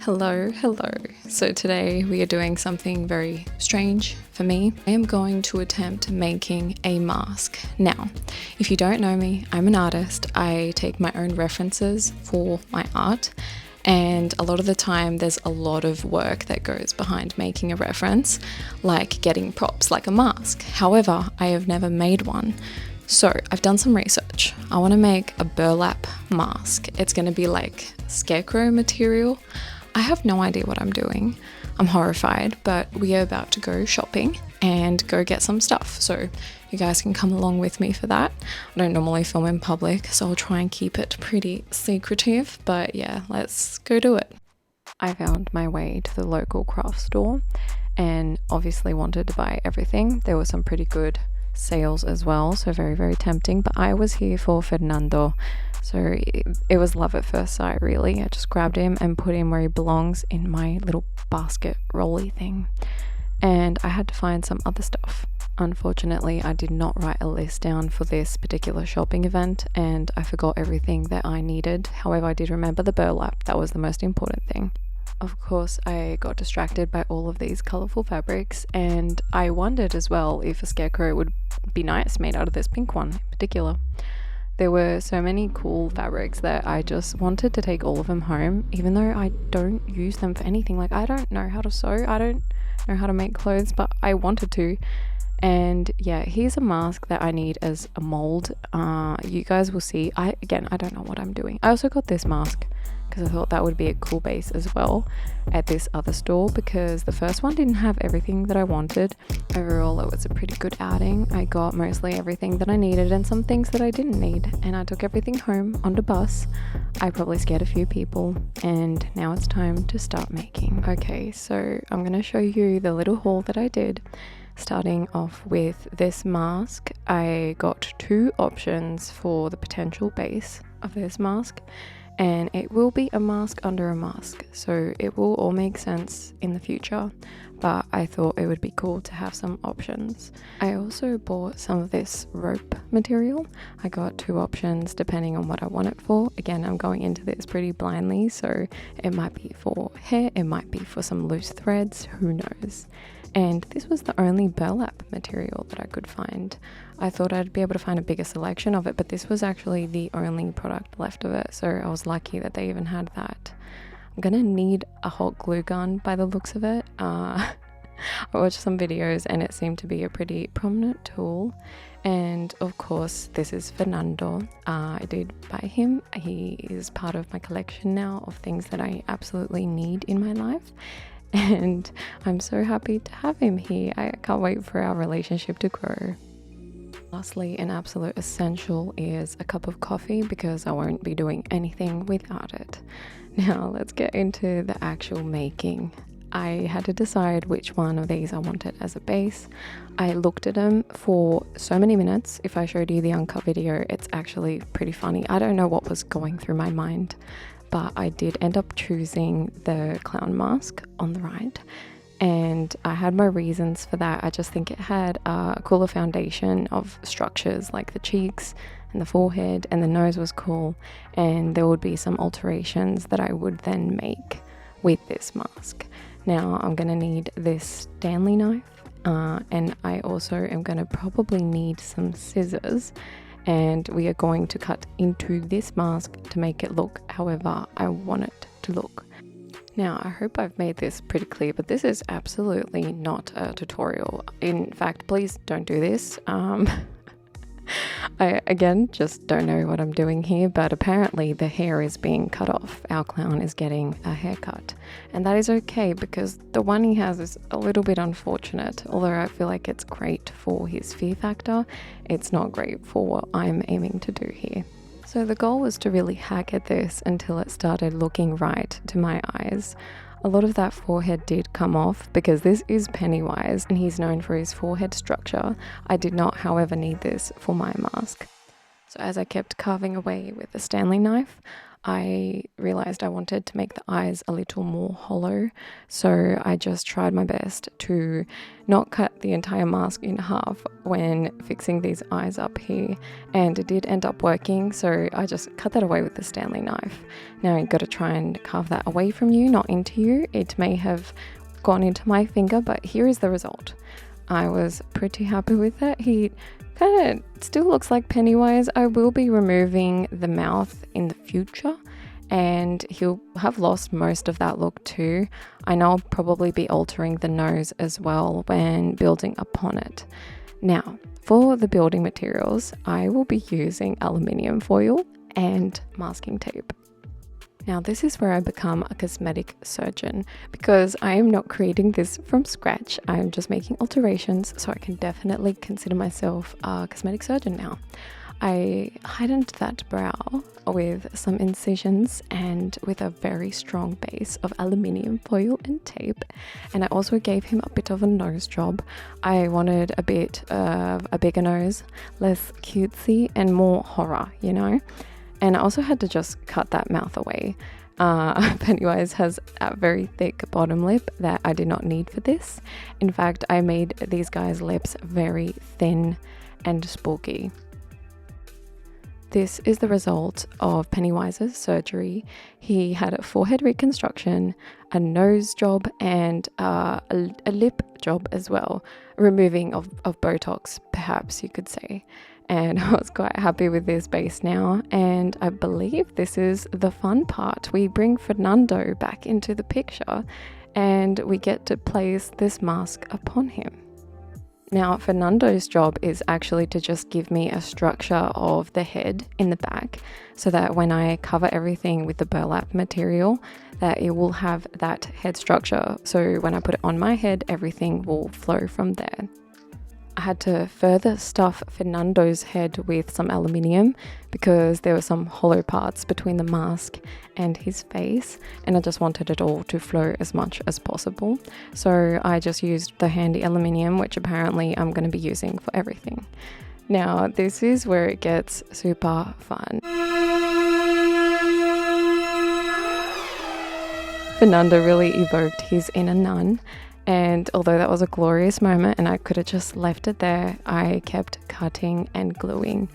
Hello. So today we are doing something very strange for me. I am going to attempt making a mask. Now, if you don't know me, I'm an artist. I take my own references for my art, and a lot of the time there's a lot of work that goes behind making a reference, like getting props like a mask. However, I have never made one. So I've done some research. I want to make a burlap mask. It's going to be like scarecrow material. I have no idea what I'm doing. I'm horrified, but we are about to go shopping and go get some stuff. So you guys can come along with me for that. I don't normally film in public, so I'll try and keep it pretty secretive, but yeah, let's go do it. I found my way to the local craft store and obviously wanted to buy everything. There were some pretty good sales as well, so very tempting, but I was here for Fernando, so it was love at first sight really. I just grabbed him and put him where he belongs in my little basket rolly thing, and I had to find some other stuff. Unfortunately, I did not write a list down for this particular shopping event and I forgot everything that I needed. However, I did remember the burlap. That was the most important thing. Of course, I got distracted by all of these colourful fabrics, and I wondered as well if a scarecrow would be nice made out of this pink one in particular. There were so many cool fabrics that I just wanted to take all of them home, even though I don't use them for anything. Like, I don't know how to sew, I don't know how to make clothes, but I wanted to. And yeah, here's a mask that I need as a mold. You guys will see. I don't know what I'm doing. I also got this mask because I thought that would be a cool base as well at this other store, because the first one didn't have everything that I wanted. Overall, it was a pretty good outing. I got mostly everything that I needed and some things that I didn't need, and I took everything home on the bus. I probably scared a few people, and now it's time to start making. Okay, so I'm gonna show you the little haul that I did. Starting off with this mask, I got two options for the potential base of this mask, and it will be a mask under a mask, so it will all make sense in the future, but I thought it would be cool to have some options. I also bought some of this rope material. I got two options depending on what I want it for. Again, I'm going into this pretty blindly, so it might be for hair, it might be for some loose threads, who knows. And this was the only burlap material that I could find. I thought I'd be able to find a bigger selection of it, but this was actually the only product left of it, so I was lucky that they even had that. I'm gonna need a hot glue gun by the looks of it. I watched some videos and it seemed to be a pretty prominent tool. And of course, this is Fernando. I did buy him. He is part of my collection now of things that I absolutely need in my life. And I'm so happy to have him here. I can't wait for our relationship to grow. Lastly, an absolute essential is a cup of coffee, because I won't be doing anything without it. Now let's get into the actual making. I had to decide which one of these I wanted as a base. I looked at them for so many minutes. If I showed you the uncut video, it's actually pretty funny. I don't know what was going through my mind, but I did end up choosing the clown mask on the right, and I had my reasons for that. I just think it had a cooler foundation of structures, like the cheeks and the forehead, and the nose was cool, and there would be some alterations that I would then make with this mask. Now I'm gonna need this Stanley knife, and I also am gonna probably need some scissors, and we are going to cut into this mask to make it look however I want it to look. Now, I hope I've made this pretty clear, but this is absolutely not a tutorial. In fact, please don't do this. I, again, just don't know what I'm doing here, but apparently the hair is being cut off. Our clown is getting a haircut, and that is okay because the one he has is a little bit unfortunate. Although I feel like it's great for his fear factor, it's not great for what I'm aiming to do here. So the goal was to really hack at this until it started looking right to my eyes. A lot of that forehead did come off because this is Pennywise and he's known for his forehead structure. I did not, however, need this for my mask. So as I kept carving away with the Stanley knife, I realized I wanted to make the eyes a little more hollow, so I just tried my best to not cut the entire mask in half when fixing these eyes up here, and it did end up working, so I just cut that away with the Stanley knife. Now you've got to try and carve that away from you, not into you. It may have gone into my finger, but here is the result. I was pretty happy with it. He kind of still looks like Pennywise. I will be removing the mouth in the future, and he'll have lost most of that look too. I know I'll probably be altering the nose as well when building upon it. Now, for the building materials, I will be using aluminium foil and masking tape. Now this is where I become a cosmetic surgeon, because I am not creating this from scratch. I am just making alterations, so I can definitely consider myself a cosmetic surgeon now. I heightened that brow with some incisions and with a very strong base of aluminium foil and tape, and I also gave him a bit of a nose job. I wanted a bit of a bigger nose, less cutesy and more horror, you know? And I also had to just cut that mouth away. Pennywise has a very thick bottom lip that I did not need for this. In fact, I made these guys' lips very thin and spooky. This is the result of Pennywise's surgery. He had a forehead reconstruction, a nose job, and a lip job as well. Removing of Botox, perhaps you could say. And I was quite happy with this base now, and I believe this is the fun part. We bring Fernando back into the picture and we get to place this mask upon him. Now Fernando's job is actually to just give me a structure of the head in the back, so that when I cover everything with the burlap material, that it will have that head structure. So when I put it on my head, everything will flow from there. I had to further stuff Fernando's head with some aluminium because there were some hollow parts between the mask and his face, and I just wanted it all to flow as much as possible. So I just used the handy aluminium, which apparently I'm going to be using for everything. Now this is where it gets super fun. Fernando really evoked his inner nun. And although that was a glorious moment and I could have just left it there, I kept cutting and gluing.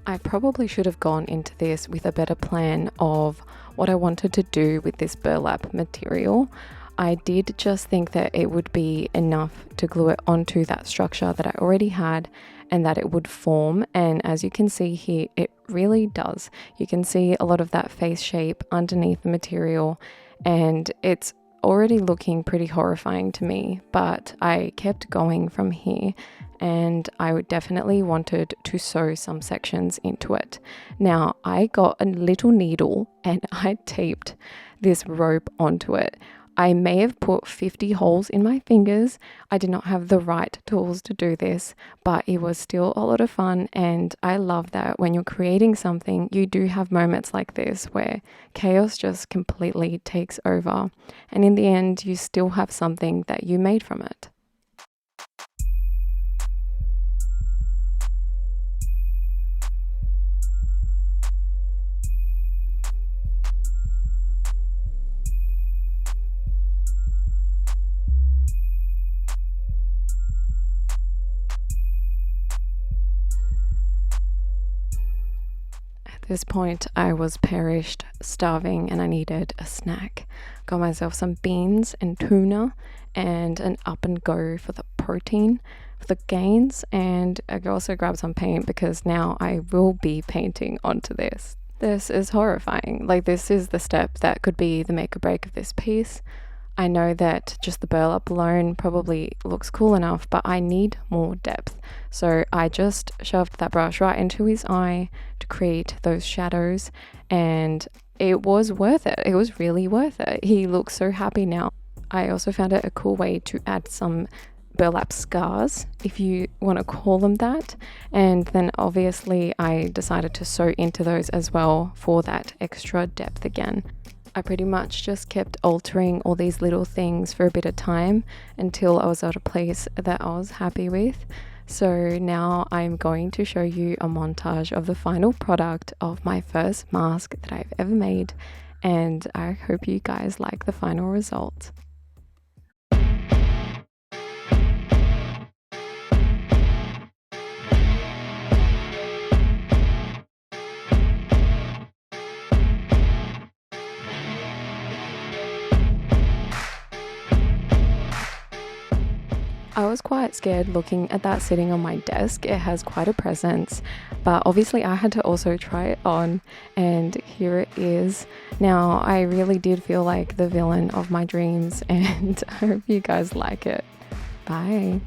I probably should have gone into this with a better plan of what I wanted to do with this burlap material. I did just think that it would be enough to glue it onto that structure that I already had and that it would form. And as you can see here, it really does. You can see a lot of that face shape underneath the material, and it's already looking pretty horrifying to me, but I kept going from here, and I definitely wanted to sew some sections into it. Now I got a little needle and I taped this rope onto it. I may have put 50 holes in my fingers. I did not have the right tools to do this, but it was still a lot of fun, and I love that when you're creating something, you do have moments like this where chaos just completely takes over, and in the end, you still have something that you made from it. At this point, I was perished, starving, and I needed a snack. Got myself some beans and tuna and an up and go for the protein, for the gains, and I also grabbed some paint because now I will be painting onto this. This is horrifying. Like, this is the step that could be the make or break of this piece. I know that just the burlap alone probably looks cool enough, but I need more depth. So I just shoved that brush right into his eye to create those shadows, and it was worth it. It was really worth it. He looks so happy now. I also found it a cool way to add some burlap scars, if you want to call them that, and then obviously I decided to sew into those as well for that extra depth again. I pretty much just kept altering all these little things for a bit of time until I was at a place that I was happy with. So now I'm going to show you a montage of the final product of my first mask that I've ever made, and I hope you guys like the final result. I was quite scared looking at that sitting on my desk. It has quite a presence, but obviously I had to also try it on, and here it is. Now, I really did feel like the villain of my dreams, and I hope you guys like it. Bye.